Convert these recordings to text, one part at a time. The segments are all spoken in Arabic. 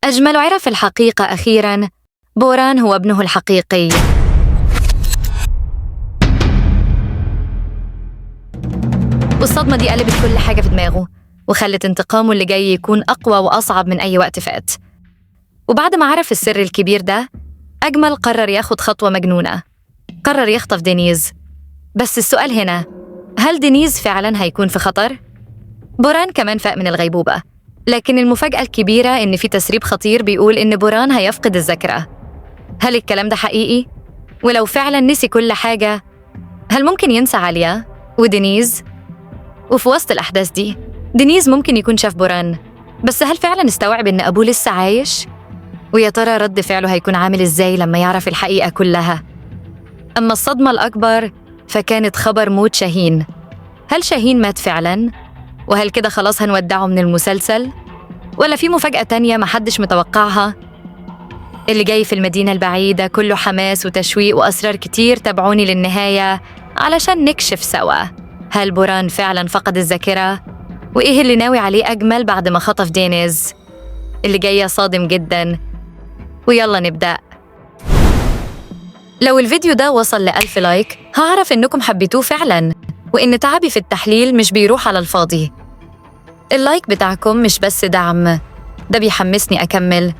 أجمل عرف الحقيقة أخيراً، بوران هو ابنه الحقيقي. والصدمة دي قلبت كل حاجة في دماغه وخلت انتقامه اللي جاي يكون أقوى وأصعب من أي وقت فات. وبعد ما عرف السر الكبير ده، أجمل قرر ياخد خطوة مجنونة، قرر يخطف دينيز. بس السؤال هنا، هل دينيز فعلاً هيكون في خطر؟ بوران كمان فاق من الغيبوبة، لكن المفاجأة الكبيرة إن في تسريب خطير بيقول إن بوران هيفقد الذاكرة. هل الكلام ده حقيقي؟ ولو فعلاً نسي كل حاجة، هل ممكن ينسى عليا ودينيز؟ وفي وسط الأحداث دي، دينيز ممكن يكون شاف بوران، بس هل فعلاً استوعب إن أبوه لسه عايش؟ ويا ترى رد فعله هيكون عامل إزاي لما يعرف الحقيقة كلها؟ أما الصدمة الأكبر فكانت خبر موت شاهين. هل شاهين مات فعلاً؟ وهل كده خلاص هنودعه من المسلسل؟ ولا في مفاجأة تانية محدش متوقعها؟ اللي جاي في المدينة البعيدة كله حماس وتشويق وأسرار كتير. تابعوني للنهاية علشان نكشف سوا، هل بوران فعلاً فقد الذاكرة؟ وإيه اللي ناوي عليه أجمل بعد ما خطف دينيز؟ اللي جاية صادم جداً، ويلا نبدأ. لو الفيديو ده وصل ل1000 لايك هعرف إنكم حبيتوه فعلاً، وإن تعبي في التحليل مش بيروح على الفاضي. اللايك بتاعكم مش بس دعم، ده بيحمسني أكمل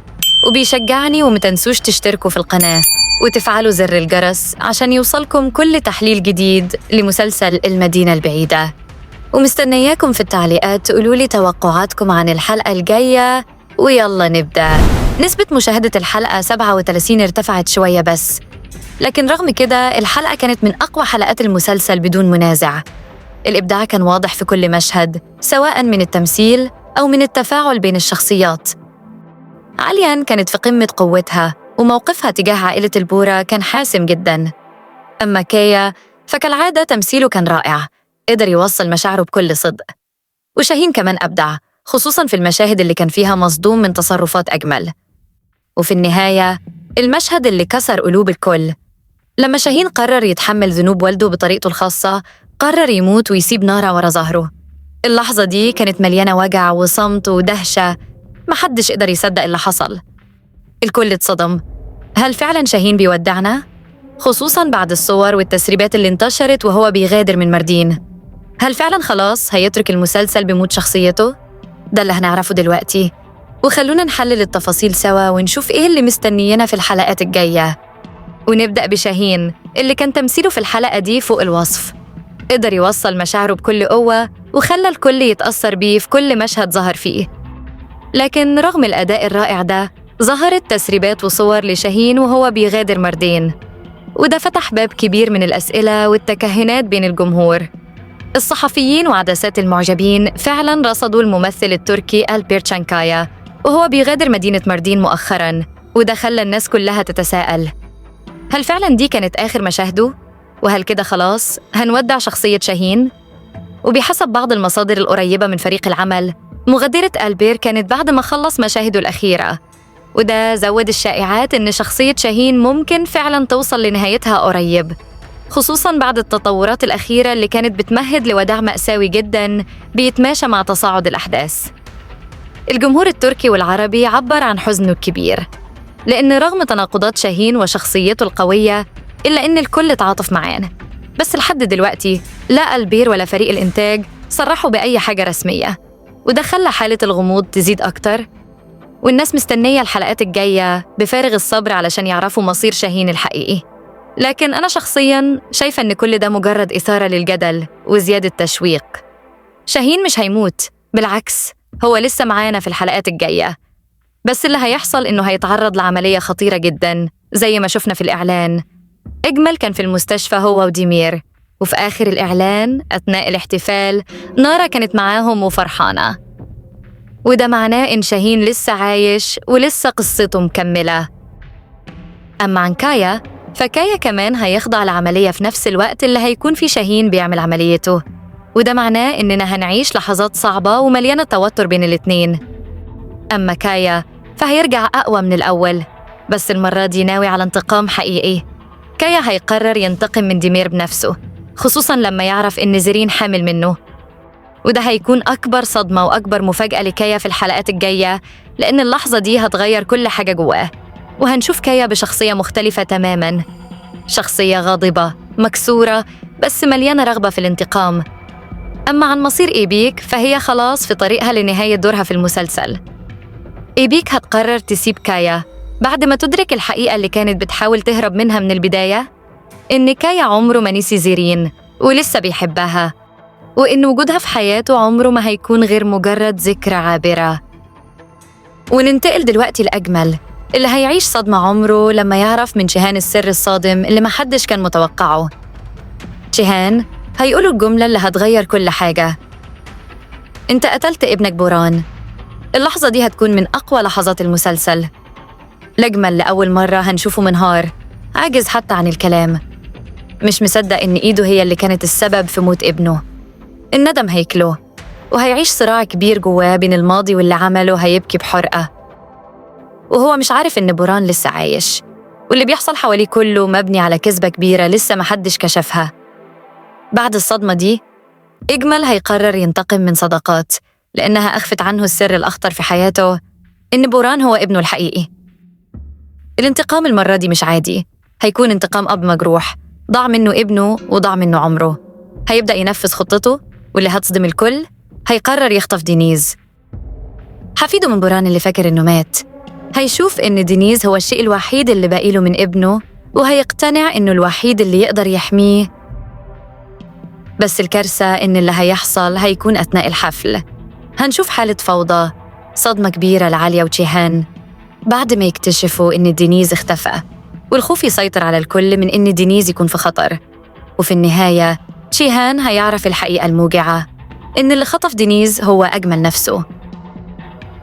وبيشجعني. ومتنسوش تشتركوا في القناة وتفعلوا زر الجرس عشان يوصلكم كل تحليل جديد لمسلسل المدينة البعيدة. ومستنياكم في التعليقات تقولولي توقعاتكم عن الحلقة الجاية، ويلا نبدأ. نسبة مشاهدة الحلقة 37 ارتفعت شوية بس، لكن رغم كده الحلقة كانت من أقوى حلقات المسلسل بدون منازع. الإبداع كان واضح في كل مشهد، سواء من التمثيل أو من التفاعل بين الشخصيات. عليان كانت في قمة قوتها، وموقفها تجاه عائلة البورا كان حاسم جداً. أما كايا فكالعادة تمثيله كان رائع، قدر يوصل مشاعره بكل صدق. وشاهين كمان أبدع، خصوصاً في المشاهد اللي كان فيها مصدوم من تصرفات أجمل. وفي النهاية، المشهد اللي كسر قلوب الكل، لما شاهين قرر يتحمل ذنوب والده بطريقته الخاصة، قرر يموت ويسيب نارا ورا ظهره. اللحظة دي كانت مليانة وجع وصمت ودهشة، محدش قدر يصدق اللي حصل. الكل اتصدم، هل فعلاً شاهين بيودعنا؟ خصوصاً بعد الصور والتسريبات اللي انتشرت وهو بيغادر من ماردين. هل فعلاً خلاص هيترك المسلسل بموت شخصيته؟ ده اللي هنعرفه دلوقتي، وخلونا نحلل التفاصيل سوا ونشوف إيه اللي مستنينا في الحلقات الجاية. ونبدأ بشاهين اللي كان تمثيله في الحلقة دي فوق الوصف، قدر يوصل مشاعره بكل قوة وخلى الكل يتأثر بيه في كل مشهد ظهر فيه. لكن رغم الأداء الرائع ده، ظهرت تسريبات وصور لشاهين وهو بيغادر ماردين، وده فتح باب كبير من الأسئلة والتكهنات بين الجمهور. الصحفيين وعدسات المعجبين فعلاً رصدوا الممثل التركي ألبير تشانكايا وهو بيغادر مدينة ماردين مؤخراً، وده خلى الناس كلها تتساءل، هل فعلاً دي كانت آخر مشاهده؟ وهل كده خلاص هنودع شخصية شاهين؟ وبحسب بعض المصادر القريبة من فريق العمل، مغادرة ألبير كانت بعد ما خلص مشاهده الأخيرة، وده زود الشائعات إن شخصية شاهين ممكن فعلاً توصل لنهايتها قريب، خصوصاً بعد التطورات الأخيرة اللي كانت بتمهد لوداع مأساوي جداً بيتماشى مع تصاعد الأحداث. الجمهور التركي والعربي عبر عن حزنه الكبير، لأن رغم تناقضات شاهين وشخصيته القوية إلا إن الكل تعاطف معاه. بس لحد دلوقتي لا ألبير ولا فريق الإنتاج صرحوا بأي حاجة رسمية، وده خلى حالة الغموض تزيد أكتر. والناس مستنية الحلقات الجاية بفارغ الصبر علشان يعرفوا مصير شاهين الحقيقي. لكن أنا شخصياً شايفة إن كل ده مجرد إثارة للجدل وزيادة تشويق. شاهين مش هيموت، بالعكس هو لسه معانا في الحلقات الجاية، بس اللي هيحصل إنه هيتعرض لعملية خطيرة جداً زي ما شفنا في الإعلان. أجمل كان في المستشفى هو وديمير، وفي آخر الإعلان أثناء الاحتفال نارا كانت معاهم وفرحانة، وده معناه إن شاهين لسه عايش ولسه قصته مكملة. أما عن كايا فكايا كمان هيخضع لعملية في نفس الوقت اللي هيكون في شاهين بيعمل عمليته، وده معناه إننا هنعيش لحظات صعبة ومليانة توتر بين الاتنين. أما كايا فهيرجع أقوى من الأول، بس المرة دي ناوي على انتقام حقيقي. كايا هيقرر ينتقم من ديمير بنفسه، خصوصاً لما يعرف إن زيرين حامل منه، وده هيكون أكبر صدمة وأكبر مفاجأة لكايا في الحلقات الجاية، لأن اللحظة دي هتغير كل حاجة جواه، وهنشوف كايا بشخصية مختلفة تماماً، شخصية غاضبة مكسورة بس مليانة رغبة في الانتقام. أما عن مصير إيبيك فهي خلاص في طريقها لنهاية دورها في المسلسل. إيبيك هتقرر تسيب كايا بعد ما تدرك الحقيقة اللي كانت بتحاول تهرب منها من البداية، إن كايا عمره ما نسي زيرين ولسه بيحبها، وإن وجودها في حياته عمره ما هيكون غير مجرد ذكرى عابرة. وننتقل دلوقتي لأجمل، اللي هيعيش صدمة عمره لما يعرف من جيهان السر الصادم اللي محدش كان متوقعه. جيهان هيقوله الجملة اللي هتغير كل حاجة: أنت قتلت ابنك بوران. اللحظة دي هتكون من أقوى لحظات المسلسل. لأجمل لأول مرة هنشوفه منهار، عاجز حتى عن الكلام، مش مصدق إن إيده هي اللي كانت السبب في موت ابنه. الندم هيكله، وهيعيش صراع كبير جواه بين الماضي واللي عمله، هيبكي بحرقة وهو مش عارف إن بوران لسه عايش، واللي بيحصل حواليه كله مبني على كذبة كبيرة لسه محدش كشفها. بعد الصدمة دي إجمل هيقرر ينتقم من صداقات، لأنها أخفت عنه السر الأخطر في حياته، إن بوران هو ابنه الحقيقي. الانتقام المرة دي مش عادي، هيكون انتقام أب مجروح، ضاع منه ابنه وضاع منه عمره. هيبدأ ينفذ خطته واللي هتصدم الكل. هيقرر يخطف دينيز، حفيده من بوران اللي فاكر إنه مات. هيشوف إن دينيز هو الشيء الوحيد اللي باقيله من ابنه، وهيقتنع إنه الوحيد اللي يقدر يحميه. بس الكارثة إن اللي هيحصل هيكون أثناء الحفل. هنشوف حالة فوضى، صدمة كبيرة لعالية وجيهان بعد ما يكتشفوا إن دينيز اختفى، والخوف يسيطر على الكل من إن دينيز يكون في خطر. وفي النهاية جيهان هيعرف الحقيقة الموجعة، إن اللي خطف دينيز هو أجمل نفسه.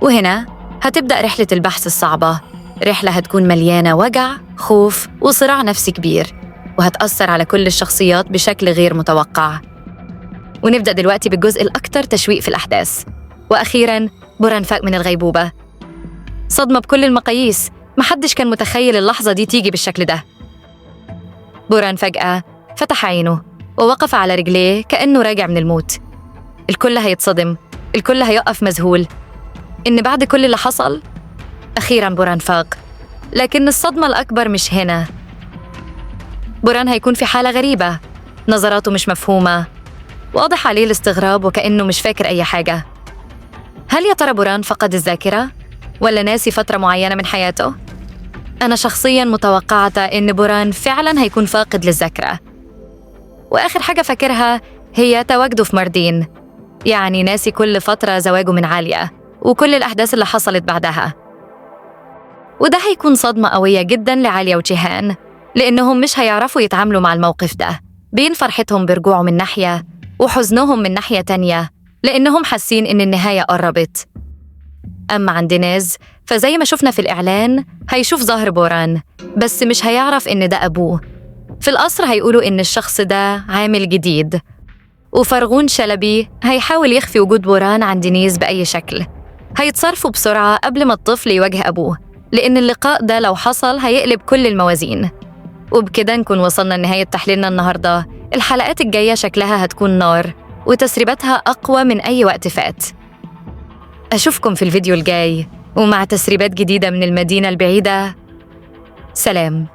وهنا هتبدأ رحلة البحث الصعبة، رحلة هتكون مليانة وجع، خوف، وصراع نفسي كبير، وهتأثر على كل الشخصيات بشكل غير متوقع. ونبدأ دلوقتي بالجزء الأكثر تشويق في الأحداث. وأخيراً بوران فاق من الغيبوبة. صدمة بكل المقاييس، محدش كان متخيل اللحظة دي تيجي بالشكل ده. بوران فجأة فتح عينه ووقف على رجليه كأنه راجع من الموت. الكل هيتصدم، الكل هيقف مذهول إن بعد كل اللي حصل أخيراً بوران فاق. لكن الصدمة الأكبر مش هنا. بوران هيكون في حالة غريبة، نظراته مش مفهومة، واضح عليه الاستغراب وكأنه مش فاكر أي حاجة. هل يا ترى بوران فقد الذاكرة؟ ولا ناسي فترة معينة من حياته؟ أنا شخصياً متوقعة إن بوران فعلاً هيكون فاقد للذاكرة، وآخر حاجة فاكرها هي تواجده في ماردين، يعني ناسي كل فترة زواجه من عالية وكل الأحداث اللي حصلت بعدها. وده هيكون صدمة قوية جداً لعالية وجيهان، لأنهم مش هيعرفوا يتعاملوا مع الموقف ده، بين فرحتهم برجوعه من ناحية وحزنهم من ناحية تانية، لأنهم حاسين إن النهاية قربت. أما عند دينيز فزي ما شفنا في الإعلان هيشوف ظهر بوران، بس مش هيعرف إن ده أبوه. في القصر هيقولوا إن الشخص ده عامل جديد، وفرغون شلبي هيحاول يخفي وجود بوران عن دينيز بأي شكل. هيتصرفوا بسرعة قبل ما الطفل يواجه أبوه، لأن اللقاء ده لو حصل هيقلب كل الموازين. وبكده نكون وصلنا لنهاية تحليلنا النهاردة. الحلقات الجاية شكلها هتكون نار، وتسريباتها أقوى من أي وقت فات. أشوفكم في الفيديو الجاي ومع تسريبات جديدة من المدينة البعيدة. سلام.